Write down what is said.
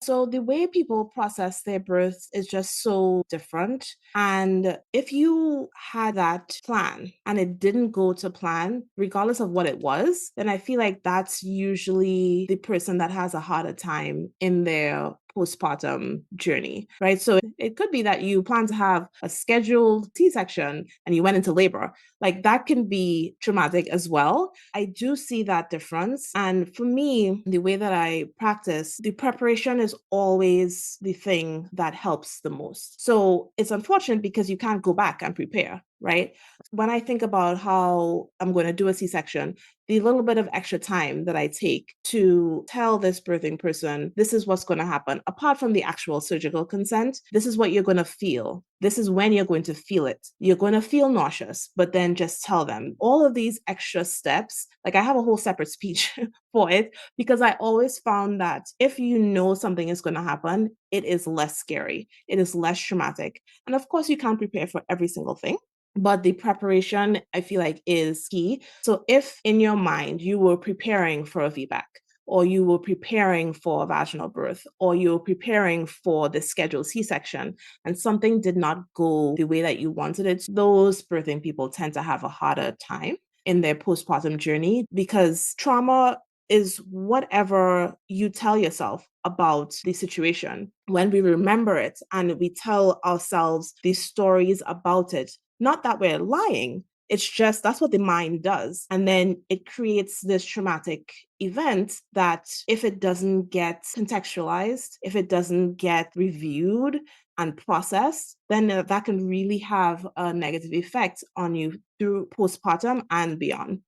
So the way people process their births is just so different. And if you had that plan and it didn't go to plan, regardless of what it was, then I feel like that's usually the person that has a harder time in their postpartum journey, right? So it could be that you plan to have a scheduled C-section and you went into labor. Like that can be traumatic as well. I do see that difference. And for me, the way that I practice, the preparation is always the thing that helps the most. So it's unfortunate because you can't go back and prepare, right? When I think about how I'm going to do a C-section, the little bit of extra time that I take to tell this birthing person, this is what's going to happen, apart from the actual surgical consent, this is what you're going to feel. This is when you're going to feel it. You're going to feel nauseous, but then just tell them all of these extra steps. Like I have a whole separate speech for it because I always found that if you know something is going to happen, it is less scary, it is less traumatic. And of course, you can't prepare for every single thing. But the preparation, I feel like, is key. So if in your mind you were preparing for a VBAC, or you were preparing for a vaginal birth, or you were preparing for the scheduled C-section, and something did not go the way that you wanted it, those birthing people tend to have a harder time in their postpartum journey because trauma is whatever you tell yourself about the situation. When we remember it and we tell ourselves these stories about it, not that we're lying, it's just that's what the mind does. And then it creates this traumatic event that if it doesn't get contextualized, if it doesn't get reviewed and processed, then that can really have a negative effect on you through postpartum and beyond.